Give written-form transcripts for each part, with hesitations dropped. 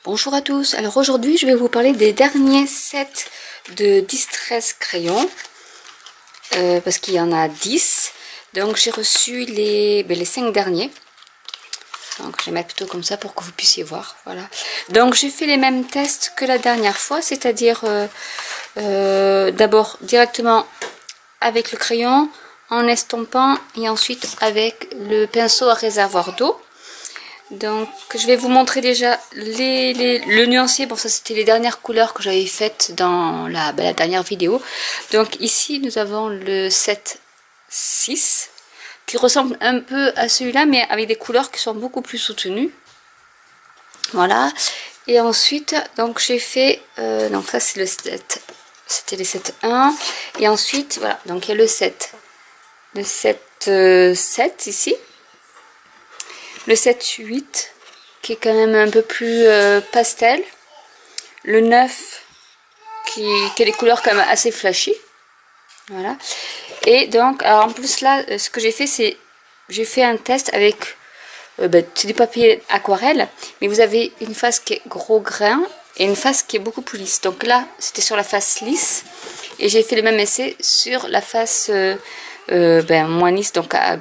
Bonjour à tous, alors aujourd'hui je vais vous parler des derniers sets de Distress crayons parce qu'il y en a 10. Donc j'ai reçu les 5 derniers, donc je vais mettre plutôt comme ça pour que vous puissiez voir. Voilà, donc j'ai fait les mêmes tests que la dernière fois, c'est-à-dire d'abord directement avec le crayon en estompant et ensuite avec le pinceau à réservoir d'eau. Donc je vais vous montrer déjà le nuancier. Bon, ça c'était les dernières couleurs que j'avais faites dans la dernière vidéo. Donc ici nous avons le set 6 qui ressemble un peu à celui-là mais avec des couleurs qui sont beaucoup plus soutenues. Voilà. Et ensuite donc j'ai fait donc ça c'est le set, c'était les 7 1 et ensuite voilà, donc il y a le 7 7 ici, le 7 8 qui est quand même un peu plus pastel, le 9 qui a des couleurs quand même assez flashy, voilà. Et donc alors en plus là ce que j'ai fait, c'est j'ai fait un test avec c'est du papier aquarelle, mais vous avez une face qui est gros grain et une face qui est beaucoup plus lisse. Donc là c'était sur la face lisse et j'ai fait le même essai sur la face moins lisse, donc un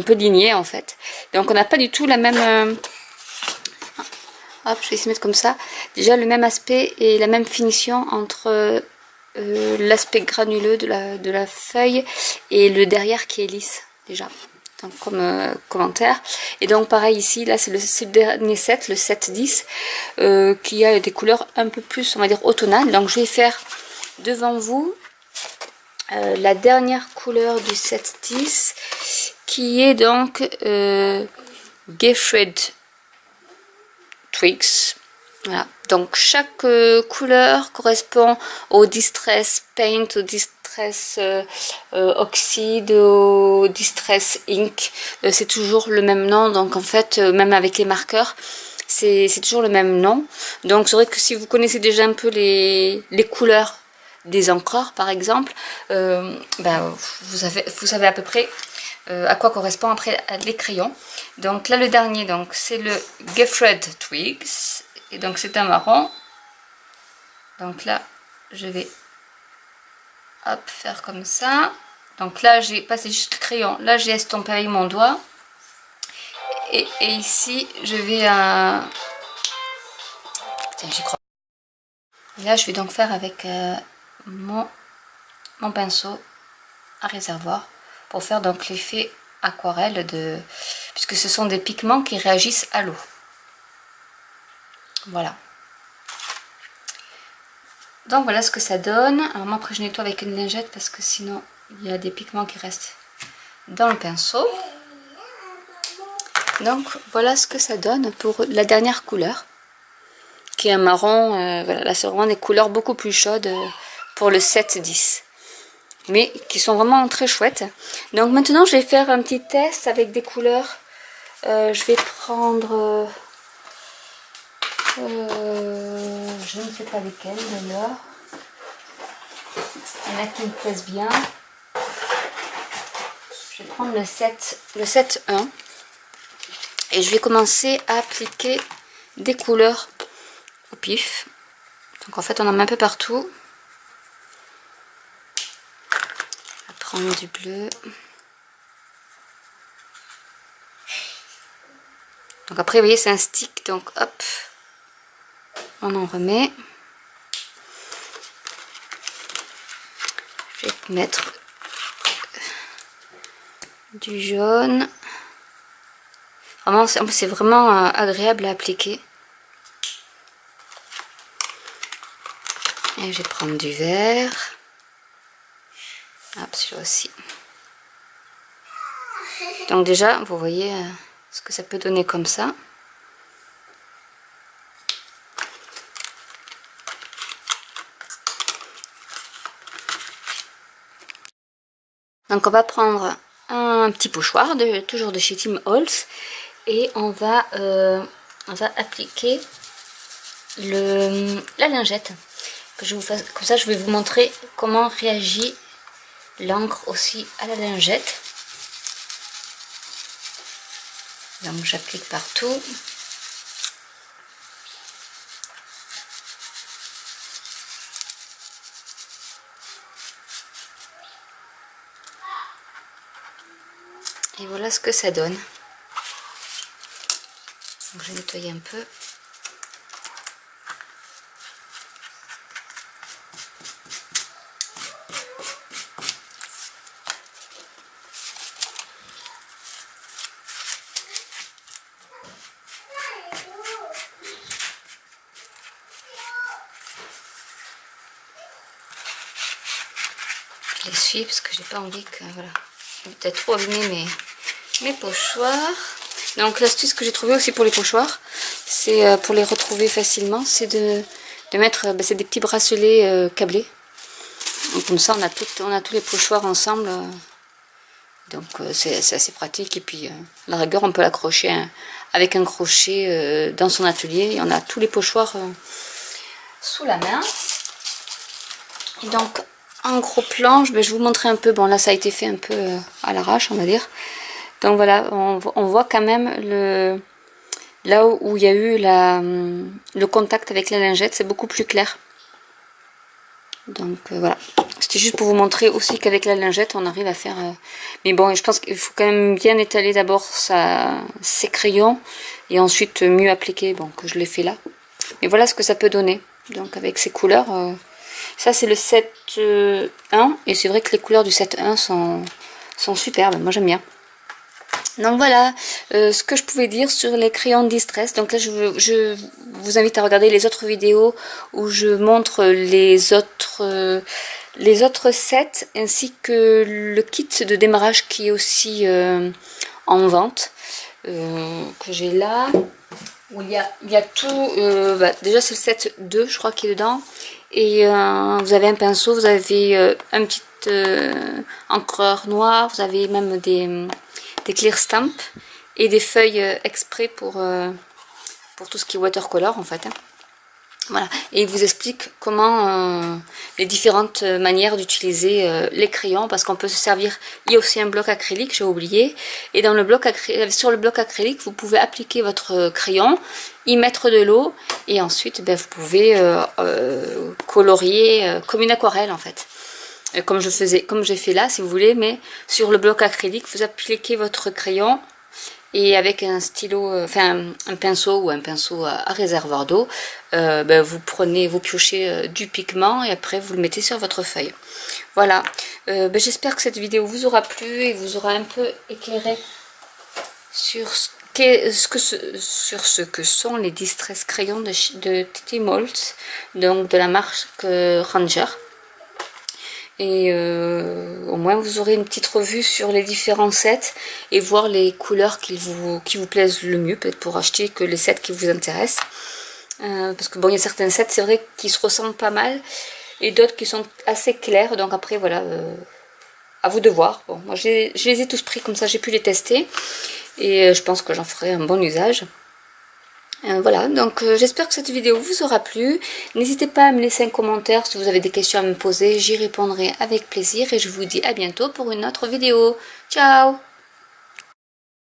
peu lignée en fait. Donc on n'a pas du tout la même hop, je vais essayer de mettre comme ça. Déjà le même aspect et la même finition entre l'aspect granuleux de la feuille et le derrière qui est lisse déjà. Donc comme commentaire. Et donc pareil ici, là c'est le dernier set, le 7-10, qui a des couleurs un peu plus, on va dire, automnales. Donc je vais faire devant vous la dernière couleur du 7-10 qui est donc Gifford Twigs. Voilà. Donc chaque couleur correspond au Distress Paint, au Distress Oxide, au Distress Ink. C'est toujours le même nom, donc en fait même avec les marqueurs c'est toujours le même nom. Donc c'est vrai que si vous connaissez déjà un peu les couleurs des encreurs par exemple, vous savez à peu près à quoi correspond après les crayons. Donc là le dernier, donc c'est le Gifford Twigs et donc c'est un marron. Donc là je vais hop faire comme ça. Donc là j'ai passé juste le crayon, là j'ai estompé avec mon doigt et ici je vais tiens, j'y crois. Et là je vais donc faire avec mon pinceau à réservoir pour faire donc l'effet aquarelle puisque ce sont des pigments qui réagissent à l'eau. Voilà. Donc voilà ce que ça donne. Alors moi après je nettoie avec une lingette parce que sinon il y a des pigments qui restent dans le pinceau. Donc voilà ce que ça donne pour la dernière couleur qui est un marron. Voilà, là c'est vraiment des couleurs beaucoup plus chaudes pour le 7-10. Mais qui sont vraiment très chouettes. Donc maintenant je vais faire un petit test avec des couleurs. Je vais prendre je ne sais pas lesquelles d'ailleurs. Il y en a qui me plaisent bien. Je vais prendre le 7-1 et je vais commencer à appliquer des couleurs au pif. Donc en fait on en met un peu partout. On va prendre du bleu. Donc après vous voyez c'est un stick, donc hop, on en remet. Je vais mettre du jaune. Vraiment c'est vraiment agréable à appliquer. Et je vais prendre du vert. Hop, celui-là aussi. Donc déjà vous voyez ce que ça peut donner comme ça. Donc on va prendre un petit pochoir, toujours de chez Tim Holtz, et on va appliquer la lingette. Comme ça je vais vous montrer comment réagit l'encre aussi à la lingette. Donc j'applique partout. Et voilà ce que ça donne. Donc je vais nettoyer un peu. Je les suis parce que j'ai pas envie que voilà, peut-être trop abîmer mes pochoirs. Donc l'astuce que j'ai trouvée aussi pour les pochoirs, c'est pour les retrouver facilement, c'est de mettre c'est des petits bracelets câblés. Donc comme ça on a tous les pochoirs ensemble. Donc c'est assez pratique. Et puis à la rigueur on peut l'accrocher avec un crochet dans son atelier. Et on a tous les pochoirs sous la main. Et donc en gros plan, je vais vous montrer un peu. Bon là ça a été fait un peu à l'arrache on va dire. Donc voilà, on voit quand même là où il y a eu le contact avec la lingette, c'est beaucoup plus clair. Donc voilà, c'était juste pour vous montrer aussi qu'avec la lingette on arrive à faire... Mais bon, je pense qu'il faut quand même bien étaler d'abord ses crayons et ensuite mieux appliquer, bon que je l'ai fait là. Mais voilà ce que ça peut donner, donc avec ces couleurs. Ça c'est le 7.1 et c'est vrai que les couleurs du 7.1 sont superbes, moi j'aime bien. Donc voilà ce que je pouvais dire sur les crayons Distress. Donc là je vous invite à regarder les autres vidéos où je montre les autres sets ainsi que le kit de démarrage qui est aussi en vente que j'ai là. Où il y a tout, déjà c'est le set 2 je crois qui est dedans. Et vous avez un pinceau, vous avez un petit encreur noir, vous avez même des clear stamps et des feuilles exprès pour tout ce qui est watercolor en fait. Hein. Voilà, et il vous explique comment les différentes manières d'utiliser les crayons, parce qu'on peut se servir, il y a aussi un bloc acrylique, j'ai oublié, et dans le bloc sur le bloc acrylique, vous pouvez appliquer votre crayon, y mettre de l'eau, et ensuite ben, vous pouvez colorier comme une aquarelle en fait. Comme j'ai fait là si vous voulez, mais sur le bloc acrylique, vous appliquez votre crayon, et avec un stylo, enfin un pinceau ou un pinceau à réservoir d'eau, ben vous piochez du pigment et après vous le mettez sur votre feuille. Voilà, ben j'espère que cette vidéo vous aura plu et vous aura un peu éclairé sur ce que sont les Distress crayons de TT Molds, donc de la marque Ranger. Et au moins vous aurez une petite revue sur les différents sets et voir les couleurs qui vous plaisent le mieux, peut-être pour acheter que les sets qui vous intéressent. Parce que bon, il y a certains sets, c'est vrai, qui se ressemblent pas mal et d'autres qui sont assez clairs. Donc après, voilà, à vous de voir. Bon, moi je les ai tous pris comme ça, j'ai pu les tester et je pense que j'en ferai un bon usage. Voilà, donc j'espère que cette vidéo vous aura plu. N'hésitez pas à me laisser un commentaire si vous avez des questions à me poser, j'y répondrai avec plaisir et je vous dis à bientôt pour une autre vidéo. Ciao!